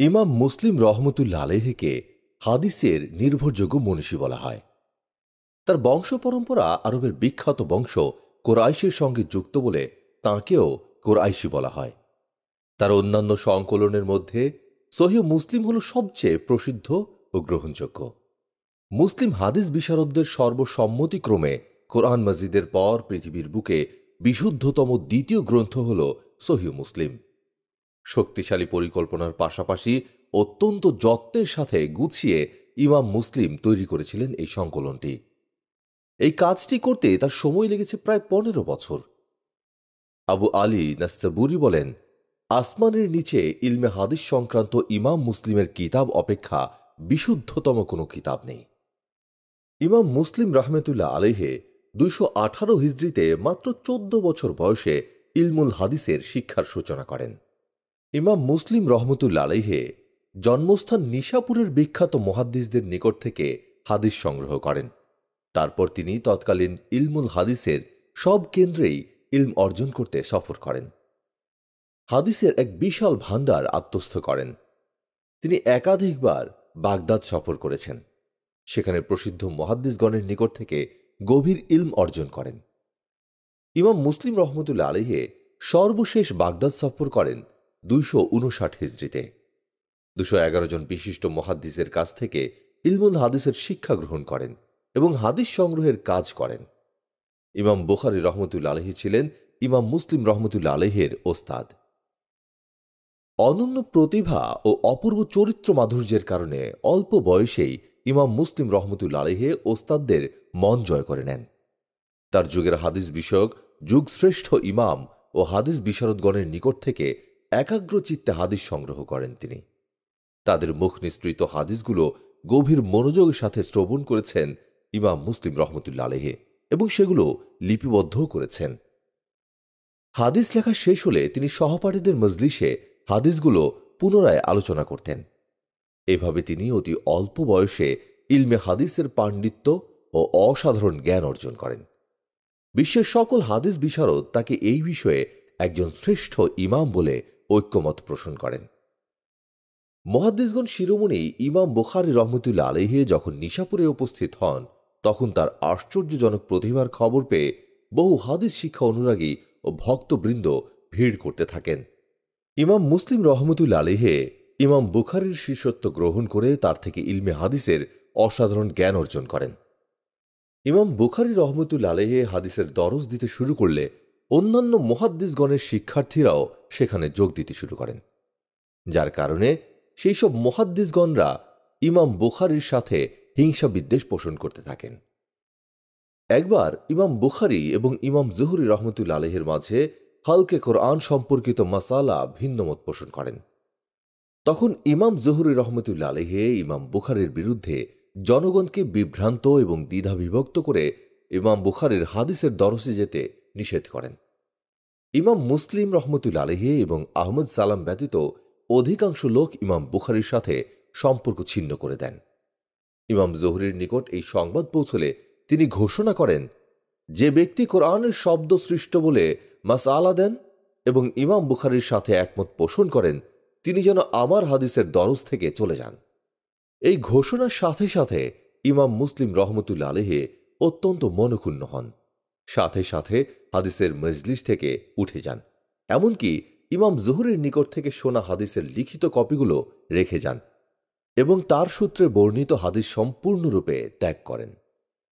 ইমাম মুসলিম রহমতুল্লাহ আলাইহিকে হাদিসের নির্ভরযোগ্য মনীষী বলা হয়। তার বংশ পরম্পরা আরবের বিখ্যাত বংশ কোরাইশের সঙ্গে যুক্ত বলে তাঁকেও কোরাইশি বলা হয়। তার অন্যান্য সংকলনের মধ্যে সহিহ মুসলিম হল সবচেয়ে প্রসিদ্ধ ও গ্রহণযোগ্য। মুসলিম হাদিস বিশারদদের সর্বসম্মতিক্রমে কোরআন মাজিদের পর পৃথিবীর বুকে বিশুদ্ধতম দ্বিতীয় গ্রন্থ হল সহিহ মুসলিম। শক্তিশালী পরিকল্পনার পাশাপাশি অত্যন্ত যত্নের সাথে গুছিয়ে ইমাম মুসলিম তৈরি করেছিলেন এই সংকলনটি। এই কাজটি করতে তার সময় লেগেছে প্রায় ১৫ বছর। আবু আলী নাস্তাবুরি বলেন, আসমানের নিচে ইলমে হাদিস সংক্রান্ত ইমাম মুসলিমের কিতাব অপেক্ষা বিশুদ্ধতম কোনো কিতাব নেই। ইমাম মুসলিম রহমতুল্লাহ আলাইহে ২১৮ হিজরিতে মাত্র ১৪ বছর বয়সে ইলমুল হাদিসের শিক্ষার সূচনা করেন। ইমাম মুসলিম রহমতুল্লাহ আলাইহে জন্মস্থান নিশাপুরের বিখ্যাত মুহাদ্দিসদের নিকট থেকে হাদিস সংগ্রহ করেন। তারপর তিনি তৎকালীন ইলমুল হাদিসের সব কেন্দ্রেই ইলম অর্জন করতে সফর করেন। হাদিসের এক বিশাল ভাণ্ডার আত্মস্থ করেন। তিনি একাধিকবার বাগদাদ সফর করেছেন। সেখানে প্রসিদ্ধ মুহাদ্দিসগণের নিকট থেকে গভীর ইলম অর্জন করেন। ইমাম মুসলিম রহমতুল্লাহ আলাইহে সর্বশেষ বাগদাদ সফর করেন ২৫৯ হিজরিতে। ২১১ জন বিশিষ্ট মুহাদ্দিসের কাছ থেকে ইলমুল হাদিসের শিক্ষা গ্রহণ করেন এবং হাদিস সংগ্রহের কাজ করেন। ইমাম বুখারী রহমতুল্লাহ আলাইহি ছিলেন ইমাম মুসলিম রহমতুল্লাহ আলাইহের ওস্তাদ। অনন্য প্রতিভা ও অপূর্ব চরিত্র মাধুর্যের কারণে অল্প বয়সেই ইমাম মুসলিম রহমতুল্লাহ আলাইহি ওস্তাদদের মন জয় করে নেন। তার যুগের হাদিস বিষয়ক যুগশ্রেষ্ঠ ইমাম ও হাদিস বিশারদগণের নিকট থেকে একাগ্র চিত্তে হাদিস সংগ্রহ করেন তিনি। তাদের মুখ নিঃসৃত হাদিসগুলো গভীর মনোযোগের সাথে শ্রবণ করেছেন ইমাম মুসলিম রহমতুল্লাহ আলাইহি এবং সেগুলো লিপিবদ্ধও করেছেন। হাদিস লেখা শেষ হলে তিনি সহপাঠীদের মজলিসে হাদিসগুলো পুনরায় আলোচনা করতেন। এভাবে তিনি অতি অল্প বয়সে ইলমে হাদিসের পাণ্ডিত্য ও অসাধারণ জ্ঞান অর্জন করেন। বিশ্বের সকল হাদিস বিশারদ তাকে এই বিষয়ে একজন শ্রেষ্ঠ ইমাম বলে ঐক্যমত পোষণ করেন। মুহাদ্দিসগণ শিরোমণি ইমাম বুখারী রহমতুল্লাহ আলাইহি যখন নিশাপুরে উপস্থিত হন, তখন তার আশ্চর্যজনক প্রতিভার খবর পেয়ে বহু হাদিস শিক্ষা অনুরাগী ও ভক্তবৃন্দ ভিড় করতে থাকেন। ইমাম মুসলিম রহমতুল্লাহ আলাইহি ইমাম বুখারীর শিষ্যত্ব গ্রহণ করে তার থেকে ইলমে হাদিসের অসাধারণ জ্ঞান অর্জন করেন। ইমাম বুখারী রহমতুল্লাহ আলাইহি হাদিসের দরজ দিতে শুরু করলে অন্যান্য মুহাদ্দিসগণের শিক্ষার্থীরাও সেখানে যোগ দিতে শুরু করেন, যার কারণে সেই সব মুহাদ্দিসগণরা ইমাম বুখারীর সাথে হিংসা বিদ্বেষ পোষণ করতে থাকেন। একবার ইমাম বুখারী এবং ইমাম জুহরি রহমতুল্লাহ আলাইহির মাঝে খালকে কোরআন সম্পর্কিত মাসালা ভিন্নমত পোষণ করেন। তখন ইমাম জুহরি রহমতুল্লাহ আলাইহি ইমাম বুখারীর বিরুদ্ধে জনগণকে বিভ্রান্ত এবং দ্বিধাবিভক্ত করে ইমাম বুখারীর হাদিসের দরসে যেতে নিষেধ করেন। ইমাম মুসলিম রহমতুল্লাহ আলাইহি এবং আহমদ সালাম ব্যতীত অধিকাংশ লোক ইমাম বুখারীর সাথে সম্পর্ক ছিন্ন করে দেন। ইমাম জুহরির নিকট এই সংবাদ পৌঁছলে তিনি ঘোষণা করেন, যে ব্যক্তি কোরআনের শব্দ সৃষ্ট বলে মাসআলা দেন এবং ইমাম বুখারীর সাথে একমত পোষণ করেন, তিনি যেন আমার হাদিসের দরজ থেকে চলে যান। এই ঘোষণার সাথে সাথে ইমাম মুসলিম রহমতুল্লাহ আলাইহি অত্যন্ত মনক্ষুণ্ণ হন। সাথে সাথে হাদিসের মজলিস থেকে উঠে যান। এমনকি ইমাম জুহরির নিকট থেকে শোনা হাদিসের লিখিত কপিগুলো রেখে যান এবং তার সূত্রে বর্ণিত হাদিস সম্পূর্ণরূপে ত্যাগ করেন।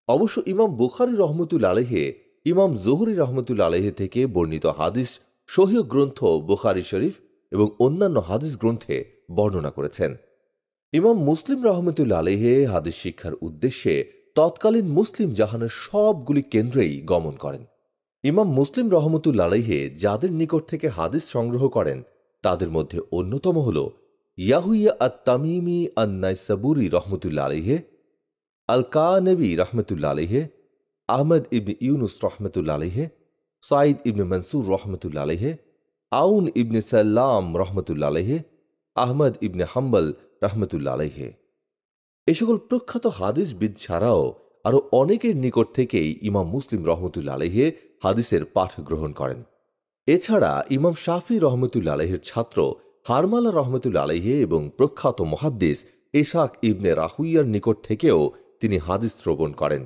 অবশ্য ইমাম বুখারী রহমতুল্লাহ আলাইহি ইমাম জুহরি রহমতুল্লাহ আলাইহি থেকে বর্ণিত হাদিস সহিহ গ্রন্থ বুখারী শরীফ এবং অন্যান্য হাদিস গ্রন্থে বর্ণনা করেছেন। ইমাম মুসলিম রহমতুল্লাহ আলাইহি হাদিস শিক্ষার উদ্দেশ্যে তৎকালীন মুসলিম জাহানের সবগুলি কেন্দ্রেই গমন করেন। ইমাম মুসলিম রহমতুল্লাহ আলাইহি যাদের নিকট থেকে হাদিস সংগ্রহ করেন তাদের মধ্যে অন্যতম হল ইয়াহুইয়া আত-তামিমি আন-নাইসাবুরি রহমতুল্লাহ আলাইহি, আল-কানেবী রহমতুল্লাহ আলাইহি, আহমদ ইবনে ইউনুস রহমতুল্লাহ আলাইহি, সাইদ ইবনে মনসুর রহমতুল্লাহ আলাইহি, আউন ইবনে সাল্লাম রহমতুল্লাহ আলাইহি, আহমদ ইবনে হাম্বল রহমতুল্লাহ আলাইহি। এ সকল প্রখ্যাত হাদিসবিদ ছাড়াও আরও অনেকের নিকট থেকেই ইমাম মুসলিম রহমতুল্লাহ আলাইহি হাদিসের পাঠ গ্রহণ করেন। এছাড়া ইমাম শাফি রহমতুল্লাহ আলাইহির ছাত্র হারমালা রহমতুল্লা আলাইহি এবং প্রখ্যাত মুহাদ্দিস ইসহাক ইবনে রাহুইয়ার নিকট থেকেও তিনি হাদিস শ্রবণ করেন।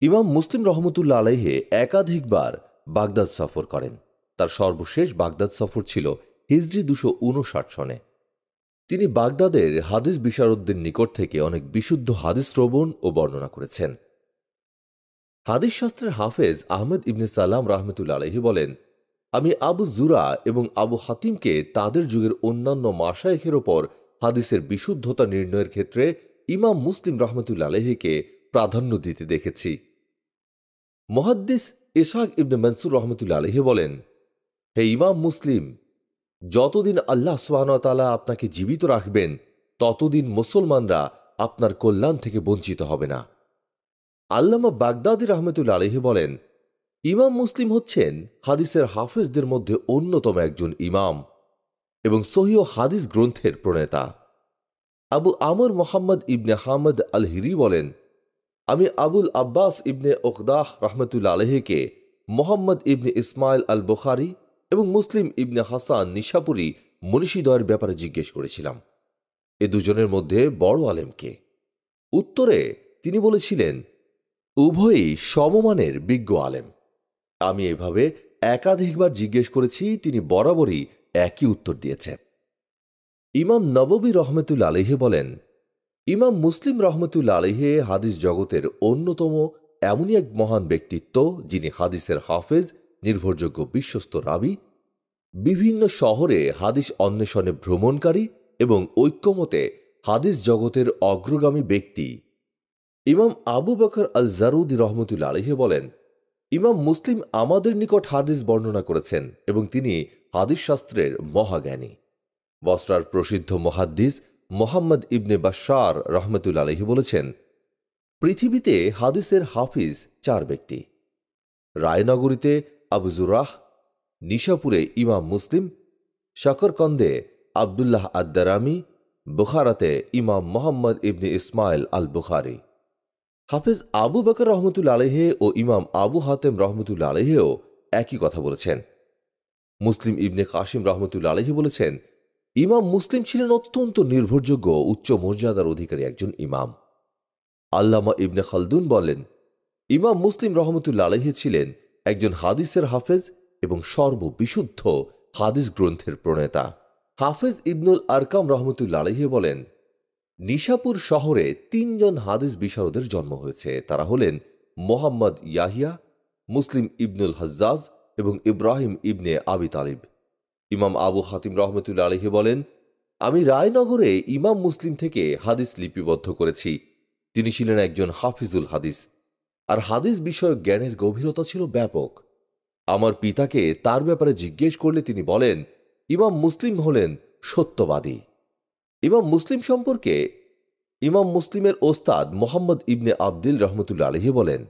ইমাম মুসলিম রহমতুল্লা আলাইহি একাধিকবার বাগদাদ সফর করেন। তার সর্বশেষ বাগদাদ সফর ছিল হিজরি 259 সনে। তিনি বাগদাদের হাদিস বিশারদদের নিকট থেকে অনেক বিশুদ্ধ হাদিস শ্রবণ ও বর্ণনা করেছেন। হাদিস শাস্ত্রের হাফেজ আহমেদ ইবনে সালাম রহমতুল্লা আলাইহি বলেন, আমি আবু জুরা এবং আবু হাতিমকে তাদের যুগের অন্যান্য মাশায়েখের ওপর হাদিসের বিশুদ্ধতা নির্ণয়ের ক্ষেত্রে ইমাম মুসলিম রহমতুল্লা আলাইহিকে প্রাধান্য দিতে দেখেছি। মুহাদ্দিস ইসহাক ইবনে মনসুর রহমতুল্লা আলাইহি বলেন, হে ইমাম মুসলিম, যতদিন আল্লাহ সুবহানাহু ওয়া তাআলা আপনাকে জীবিত রাখবেন ততদিন মুসলমানরা আপনার কল্যাণ থেকে বঞ্চিত হবে না। আল্লামা বাগদাদি রহমতুল্লা আলাইহি বলেন, ইমাম মুসলিম হচ্ছেন হাদিসের হাফেজদের মধ্যে অন্যতম একজন ইমাম এবং সহিহ হাদিস গ্রন্থের প্রণেতা। আবু আমর মোহাম্মদ ইবনে হামদ আল হিরি বলেন, আমি আবুল আব্বাস ইবনে ওকদাহ রহমতুল্লা আলাইহিকে মোহাম্মদ ইবনে ইসমাইল আল বুখারি এবং মুসলিম ইবনে হাসান নিশাপুরি মনীষীদ্বয়ের ব্যাপারে জিজ্ঞেস করেছিলাম, এ দুজনের মধ্যে বড় আলেমকে? উত্তরে তিনি বলেছিলেন, উভয়ই সমমানের বিজ্ঞ আলেম। আমি এভাবে একাধিকবার জিজ্ঞেস করেছি, তিনি বরাবরই একই উত্তর দিয়েছেন। ইমাম নববী রহমতুল্লা আলাইহি বলেন, ইমাম মুসলিম রহমতুল্লা আলাইহি হাদিস জগতের অন্যতম এমনই এক মহান ব্যক্তিত্ব, যিনি হাদিসের হাফেজ, নির্ভরযোগ্য বিশ্বস্ত রাবি, বিভিন্ন শহরে হাদিস অন্বেষণে ভ্রমণকারী এবং ঐক্যমতে হাদিস জগতের অগ্রগামী ব্যক্তি। ইমাম আবু বকর আল জারুদি রহমতুল্লা আলাইহি বলেন, ইমাম মুসলিম আমাদের নিকট হাদিস বর্ণনা করেছেন এবং তিনি হাদিস শাস্ত্রের মহাজ্ঞানী। বসরার প্রসিদ্ধ মুহাদ্দিস মোহাম্মদ ইবনে বাশশার রহমতুল্লা আলাইহি বলেছেন, পৃথিবীতে হাদিসের হাফিজ 4 ব্যক্তি, রায়নগরীতে আবু জুরাহ, নিশাপুরে ইমাম মুসলিম, শাকরকন্দে আবদুল্লাহ আদ-দারামি, বুখারাতে ইমাম মোহাম্মদ ইবনে ইসমাইল আল বুখারি। হাফেজ আবু বকর রহমতুল্লা আলাইহি ও ইমাম আবু হাতেম রহমতুল্লা আলাইহিও একই কথা বলেছেন। মুসলিম ইবনে কাসিম রহমতুল্লা আলাইহি বলেছেন, ইমাম মুসলিম ছিলেন অত্যন্ত নির্ভরযোগ্য উচ্চ মর্যাদার অধিকারী একজন ইমাম। আল্লামা ইবনে খালদুন বলেন, ইমাম মুসলিম রহমতুল্লা আলাইহি ছিলেন একজন হাদিসের হাফেজ এবং সর্ববিশুদ্ধ হাদিস গ্রন্থের প্রণেতা। হাফেজ ইবনুল আরকাম রহমতুল্লা আলাইহি বলেন, নিশাপুর শহরে 3 জন হাদিস বিশারদের জন্ম হয়েছে। তারা হলেন মোহাম্মদ ইয়াহিয়া, মুসলিম ইবনুল হাজ্জাজ এবং ইব্রাহিম ইবনে আবি তালিব। ইমাম আবু হাতিম রহমতুল্লা আলাইহি বলেন, আমি রায়নগরে ইমাম মুসলিম থেকে হাদিস লিপিবদ্ধ করেছি। তিনি ছিলেন একজন হাফিজুল হাদিস, আর হাদিস বিষয়ক জ্ঞানের গভীরতা ছিল ব্যাপক। আমার পিতাকে তার ব্যাপারে জিজ্ঞেস করলে তিনি বলেন, ইমাম মুসলিম হলেন সত্যবাদী। ইমাম মুসলিম সম্পর্কে ইমাম মুসলিমের ওস্তাদ মোহাম্মদ ইবনে আবদিল রহমতুল্লা আলাইহি বলেন,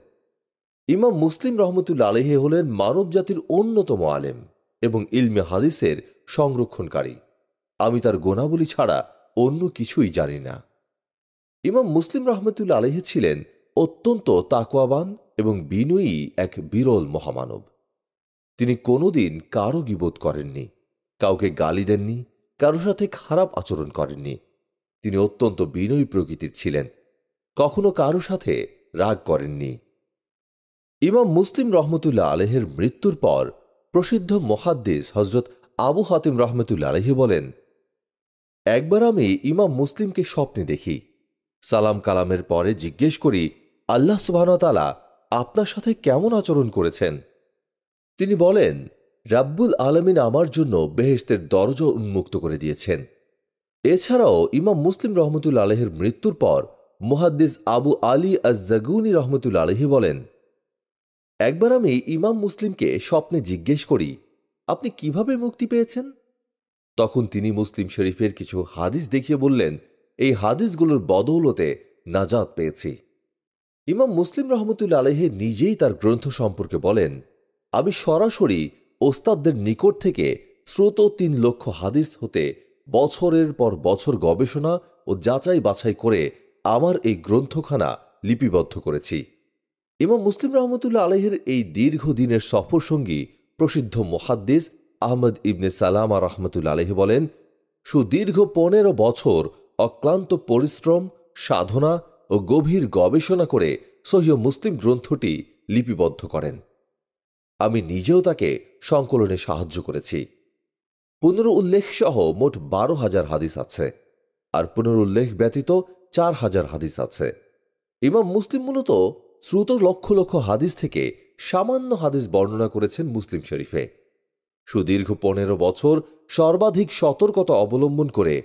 ইমাম মুসলিম রহমতুল্লা আলাইহি হলেন মানব জাতির অন্যতম আলেম এবং ইলমে হাদিসের সংরক্ষণকারী। আমি তার গুণাবলী ছাড়া অন্য কিছুই জানি না। ইমাম মুসলিম রহমতুল্লা আলাইহি ছিলেন অত্যন্ত তাকওয়াবান এবং বিনয়ী এক বিরল মহামানব। তিনি কোনোদিন কারো গীবত করেননি, কাউকে গালি দেননি, কারো সাথে খারাপ আচরণ করেননি। তিনি অত্যন্ত বিনয়ী প্রকৃতির ছিলেন, কখনো কারো সাথে রাগ করেননি। ইমাম মুসলিম রহমতুল্লাহ আলাইহির মৃত্যুর পর প্রসিদ্ধ মুহাদ্দিস হযরত আবু হাতিম রহমতুল্লাহ আলাইহি বলেন, একবার আমি ইমাম মুসলিমকে স্বপ্নে দেখি। সালাম কালামের পরে জিজ্ঞেস করি, আল্লাহ সুবহানাহু ওয়া তাআলা আপনার সাথে কেমন আচরণ করেছেন? তিনি বলেন, রাব্বুল আলামিন আমার জন্য বেহেশতের দরজা উন্মুক্ত করে দিয়েছেন। এছাড়াও ইমাম মুসলিম রহমতুল্লাহ আলাইহির মৃত্যুর পর মুহাদ্দিস আবু আলী আজ-জাগুনি রহমতুল্লাহ আলাইহি বলেন, একবার আমি ইমাম মুসলিমকে স্বপ্নে জিজ্ঞেস করি, আপনি কিভাবে মুক্তি পেয়েছেন? তখন তিনি মুসলিম শরীফের কিছু হাদিস দেখিয়ে বললেন, এই হাদিসগুলোর বদৌলতে নাজাত পেয়েছি। ইমাম মুসলিম রহমতুল্লাহ আলাইহি নিজেই তার গ্রন্থ সম্পর্কে বলেন, আমি সরাসরি ওস্তাদদের নিকট থেকে শ্রুত 3 লক্ষ হাদিস হতে বছরের পর বছর গবেষণা ও যাচাই বাছাই করে আমার এই গ্রন্থখানা লিপিবদ্ধ করেছি। ইমাম মুসলিম রহমতুল্লাহ আলাইহির এই দীর্ঘদিনের সফর সঙ্গী প্রসিদ্ধ মুহাদ্দিস আহমদ ইবনে সালামা রহমতুল্লা আলহি বলেন, সুদীর্ঘ 15 বছর অক্লান্ত পরিশ্রম, সাধনা ও গভীর গবেষণা করে সহিহ মুসলিম গ্রন্থটি লিপিবদ্ধ করেন। আমি নিজেও তাকে সংকলনে সাহায্য করেছি। পুনরুল্লেখ সহ মোট 12,000 হাদিস আছে, আর পুনরুল্লেখ ব্যতীত 4,000 হাদিস আছে। ইমাম মুসলিম মূলত শ্রুত লক্ষ লক্ষ হাদিস থেকে সামান্য হাদিস বর্ণনা করেছেন মুসলিম শরীফে। সুদীর্ঘ 15 বছর সর্বাধিক সতর্কতা অবলম্বন করে,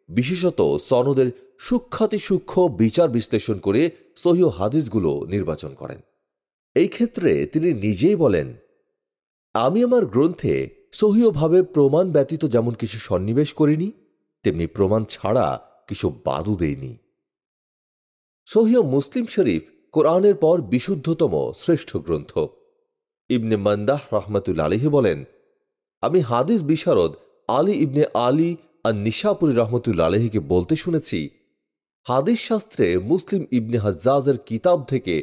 বিশেষত সনদের সূক্ষ্মাতিসূক্ষ্ম বিচার বিশ্লেষণ করে সহিহ হাদিসগুলো নির্বাচন করেন। এই ক্ষেত্রে তিনি নিজেই বলেন, আমি আমার গ্রন্থে সহিহভাবে প্রমাণ ব্যতীত যেমন কিছু সন্নিবেশ করিনি, তেমনি প্রমাণ ছাড়া কিছু বাদও দেইনি। সহিহ মুসলিম শরীফ কোরআনের পর বিশুদ্ধতম শ্রেষ্ঠ গ্রন্থ। ইবনে মান্দাহ রহমতুল্লা আলহি বলেন, আমি হাদিস বিশারদ আলী ইবনে আলী আর নিশাপুরী রহমতুল্লা আলহিকে বলতে শুনেছি, হাদিস শাস্ত্রে মুসলিম ইবনে হাজ্জাজের কিতাব থেকে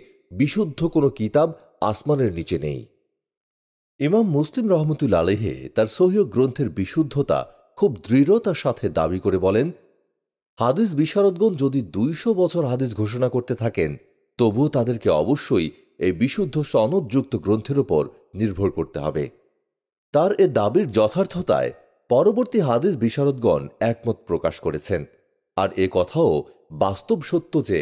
বিশুদ্ধ কোনো কিতাব আসমানের নিচে নেই। ইমাম মুসলিম রহমতুল্লা আলহি তার সহিহ গ্রন্থের বিশুদ্ধতা খুব দৃঢ়তার সাথে দাবি করে বলেন, হাদিস বিশারদগণ যদি 200 বছর হাদিস ঘোষণা করতে থাকেন, তবুও তাদেরকে অবশ্যই এই বিশুদ্ধ সনদযুক্ত গ্রন্থের উপর নির্ভর করতে হবে। তার এ দাবির যথার্থতায় পরবর্তী হাদিস বিশারদগণ একমত প্রকাশ করেছেন। আর এ কথাও বাস্তব সত্য যে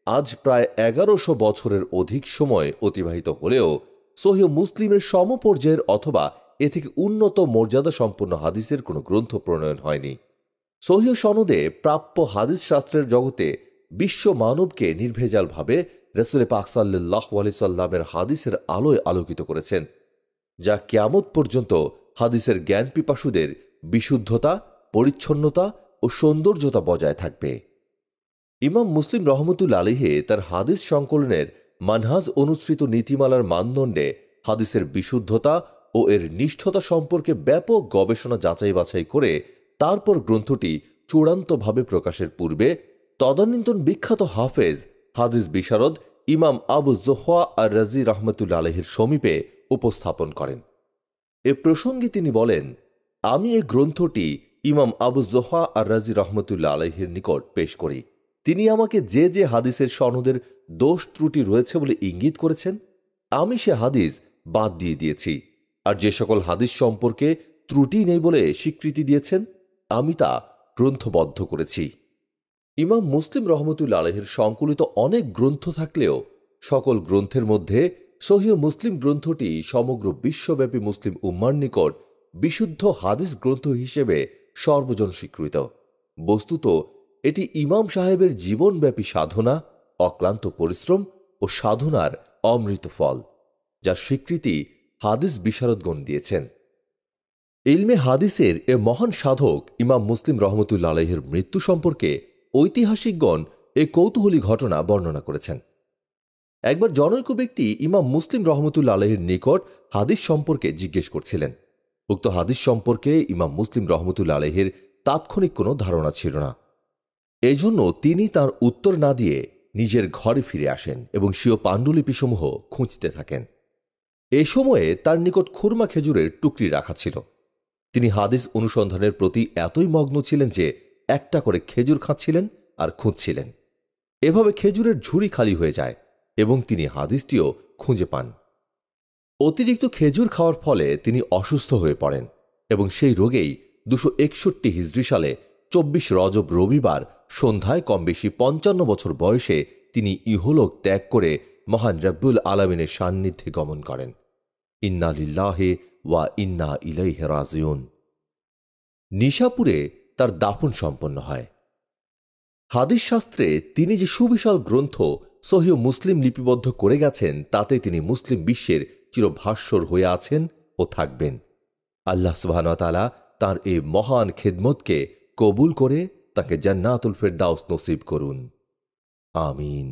আজ প্রায় 1100 বছরের অধিক সময় অতিবাহিত হলেও সহিহ মুসলিমের সমপর্যায়ের অথবা এ থেকে উন্নত মর্যাদা সম্পন্ন হাদিসের কোনো গ্রন্থ প্রণয়ন হয়নি। সহিহ সনদে প্রাপ্য হাদিস শাস্ত্রের জগতে বিশ্ব মানবকে নির্ভেজালভাবে রাসূল পাক সাল্লাল্লাহু আলাইহি সাল্লামের হাদিসের আলোয় আলোকিত করেছেন, যা কিয়ামত পর্যন্ত হাদিসের জ্ঞান পিপাসুদের বিশুদ্ধতা, পরিচ্ছন্নতা ও সৌন্দর্যতা বজায় থাকবে। ইমাম মুসলিম রহমতুল্লা আলাইহি তার হাদিস সংকলনের মানহাজ অনুসৃত নীতিমালার মানদণ্ডে হাদিসের বিশুদ্ধতা ও এর নিষ্ঠতা সম্পর্কে ব্যাপক গবেষণা যাচাই বাছাই করে তারপর গ্রন্থটি চূড়ান্তভাবে প্রকাশের পূর্বে তদানীন্তন বিখ্যাত হাফেজ হাদিস বিশারদ ইমাম আবু যুহওয়া আর রাজি রহমতুল্লা আলাইহির সমীপে উপস্থাপন করেন। এ প্রসঙ্গে তিনি বলেন, আমি এই গ্রন্থটি ইমাম আবু যুহওয়া আর রাজি রহমতুল্লা আলাইহির নিকট পেশ করি। তিনি আমাকে যে যে হাদিসের সনদের দোষ ত্রুটি রয়েছে বলে ইঙ্গিত করেছেন, আমি সে হাদিস বাদ দিয়ে দিয়েছি, আর যে সকল হাদিস সম্পর্কে ত্রুটি নেই বলে স্বীকৃতি দিয়েছেন, আমি তা গ্রন্থবদ্ধ করেছি। ইমাম মুসলিম রহমতুল্লা আলাইহির সংকলিত অনেক গ্রন্থ থাকলেও সকল গ্রন্থের মধ্যে সহিহ মুসলিম গ্রন্থটি সমগ্র বিশ্বব্যাপী মুসলিম উম্মার নিকট বিশুদ্ধ হাদিস গ্রন্থ হিসেবে সর্বজন স্বীকৃত। বস্তুত এটি ইমাম সাহেবের জীবনব্যাপী সাধনা, অক্লান্ত পরিশ্রম ও সাধনার অমৃত ফল, যার স্বীকৃতি হাদিস বিশারদগণ দিয়েছেন। ইলমে হাদিসের এ মহান সাধক ইমাম মুসলিম রহমতুল্লা আলাইহির মৃত্যু সম্পর্কে ঐতিহাসিকগণ এ কৌতূহলী ঘটনা বর্ণনা করেছেন। একবার জনৈক ব্যক্তি ইমাম মুসলিম রহমতুল্লা আলাইহির নিকট হাদিস সম্পর্কে জিজ্ঞেস করছিলেন। উক্ত হাদিস সম্পর্কে ইমাম মুসলিম রহমতুল্লা আলাইহির তাৎক্ষণিক কোনো ধারণা ছিল না। এজন্য তিনি তার উত্তর না দিয়ে নিজের ঘরে ফিরে আসেন এবং স্বীয় পাণ্ডুলিপিসমূহ খুঁজতে থাকেন। এ সময়ে তার নিকট খুরমা খেজুরের টুকরি রাখা ছিল। তিনি হাদিস অনুসন্ধানের প্রতি এতই মগ্ন ছিলেন যে একটা করে খেজুর খাচ্ছিলেন আর খুঁজছিলেন। এভাবে খেজুরের ঝুড়ি খালি হয়ে যায় এবং তিনি হাদিসটিও খুঁজে পান। অতিরিক্ত খেজুর খাওয়ার ফলে তিনি অসুস্থ হয়ে পড়েন এবং সেই রোগেই 261 হিজরি সালে 24 রজব রবিবার সন্ধ্যায় কমবেশি 55 বছর বয়সে তিনি ইহলোক ত্যাগ করে মহান রব্বুল আলামিনের সান্নিধ্যে গমন করেন। ইন্না লিল্লাহি ওয়া ইন্না ইলাইহি রাজিউন। নিশাপুরে তার দাফন সম্পন্ন হয়। হাদিস শাস্ত্রে তিনি যে সুবিশাল গ্রন্থ সহিহ মুসলিম লিপিবদ্ধ করে গেছেন, তাতে তিনি মুসলিম বিশ্বের চিরভাস্বর হয়ে আছেন ও থাকবেন। আল্লাহ সুবহানাহু ওয়া তাআলা তাঁর এই মহান খেদমতকে কবুল করে তাকে জান্নাতুল ফেরদাউস নসিব করুন। আমিন।